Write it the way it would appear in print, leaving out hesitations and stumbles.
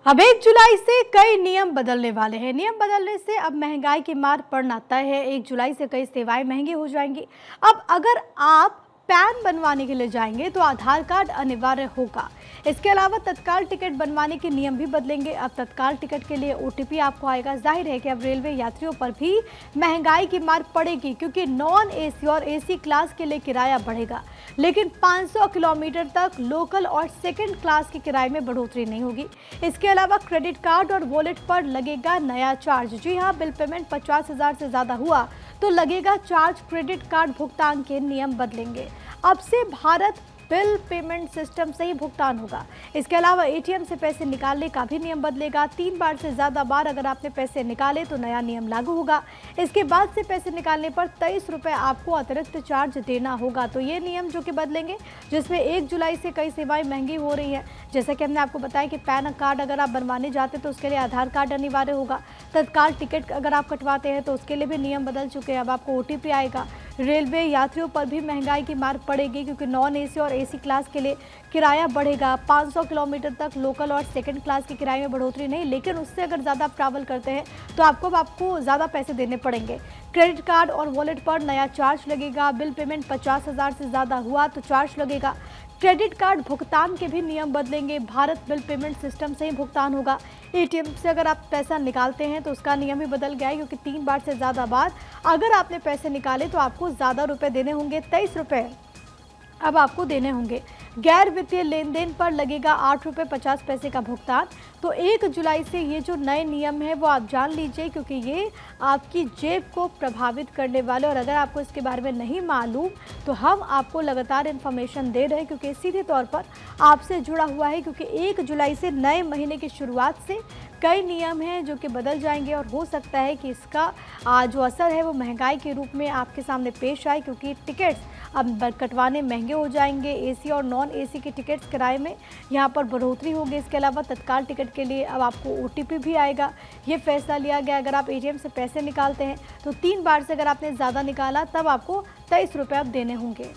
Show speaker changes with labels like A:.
A: अब 1 जुलाई से कई नियम बदलने वाले हैं। नियम बदलने से अब महंगाई की मार पड़ना तय है। 1 जुलाई से कई सेवाएं महंगी हो जाएंगी। अब अगर आप पैन बनवाने के लिए जाएंगे तो आधार कार्ड अनिवार्य होगा। इसके अलावा तत्काल टिकट बनवाने के नियम भी बदलेंगे। अब तत्काल टिकट के लिए OTP आपको आएगा। जाहिर है कि अब रेलवे यात्रियों पर भी महंगाई की मार पड़ेगी, क्योंकि नॉन AC और AC क्लास के लिए किराया बढ़ेगा, लेकिन 500 किलोमीटर तक लोकल और सेकंड क्लास के किराए में बढ़ोतरी नहीं होगी। इसके अलावा क्रेडिट कार्ड और वॉलेट पर लगेगा नया चार्ज। जी हाँ, बिल पेमेंट 50,000 से ज़्यादा हुआ तो लगेगा चार्ज। क्रेडिट कार्ड भुगतान के नियम बदलेंगे। अब से भारत बिल पेमेंट सिस्टम से ही भुगतान होगा। इसके अलावा ATM से पैसे निकालने का भी नियम बदलेगा। 3 बार से ज़्यादा बार अगर आपने पैसे निकाले तो नया नियम लागू होगा। इसके बाद से पैसे निकालने पर 23 रुपये आपको अतिरिक्त चार्ज देना होगा। तो ये नियम जो कि बदलेंगे, जिसमें 1 जुलाई से कई सेवाएं महंगी हो रही हैं। जैसा कि हमने आपको बताया कि पैन कार्ड अगर आप बनवाने जाते तो उसके लिए आधार कार्ड अनिवार्य होगा। तत्काल टिकट अगर आप कटवाते हैं तो उसके लिए भी नियम बदल चुके हैं। अब आपको OTP आएगा। रेलवे यात्रियों पर भी महंगाई की मार पड़ेगी, क्योंकि नॉन AC और AC क्लास के लिए किराया बढ़ेगा। 500 किलोमीटर तक लोकल और सेकंड क्लास के किराए में बढ़ोतरी नहीं, लेकिन उससे अगर ज़्यादा आप ट्रैवल करते हैं तो आपको ज़्यादा पैसे देने पड़ेंगे। क्रेडिट कार्ड और वॉलेट पर नया चार्ज लगेगा। बिल पेमेंट 50,000 से ज़्यादा हुआ तो चार्ज लगेगा। क्रेडिट कार्ड भुगतान के भी नियम बदलेंगे। भारत बिल पेमेंट सिस्टम से ही भुगतान होगा। ATM से अगर आप पैसा निकालते हैं तो उसका नियम भी बदल गया है, क्योंकि 3 बार से ज़्यादा बार अगर आपने पैसे निकाले तो आपको ज़्यादा रुपए देने होंगे। 23 रुपये अब आपको देने होंगे। गैर वित्तीय लेन देन पर लगेगा 8 रुपये 50 पैसे का भुगतान। तो 1 जुलाई से ये जो नए नियम है वो आप जान लीजिए, क्योंकि ये आपकी जेब को प्रभावित करने वाले। और अगर आपको इसके बारे में नहीं मालूम तो हम आपको लगातार इन्फॉर्मेशन दे रहे हैं, क्योंकि सीधे तौर पर आपसे जुड़ा हुआ है। क्योंकि 1 जुलाई से नए महीने की शुरुआत से कई नियम हैं जो कि बदल जाएंगे, और हो सकता है कि इसका जो असर है वो महंगाई के रूप में आपके सामने पेश आए, क्योंकि टिकट्स अब कटवाने महंगे हो जाएंगे। AC और नॉन AC के टिकट्स किराए में यहाँ पर बढ़ोतरी होगी। इसके अलावा तत्काल टिकट के लिए अब आपको OTP भी आएगा। ये फैसला लिया गया। अगर आप ATM से पैसे निकालते हैं तो 3 बार से अगर आपने ज़्यादा निकाला तब आपको 23 रुपये अब देने होंगे।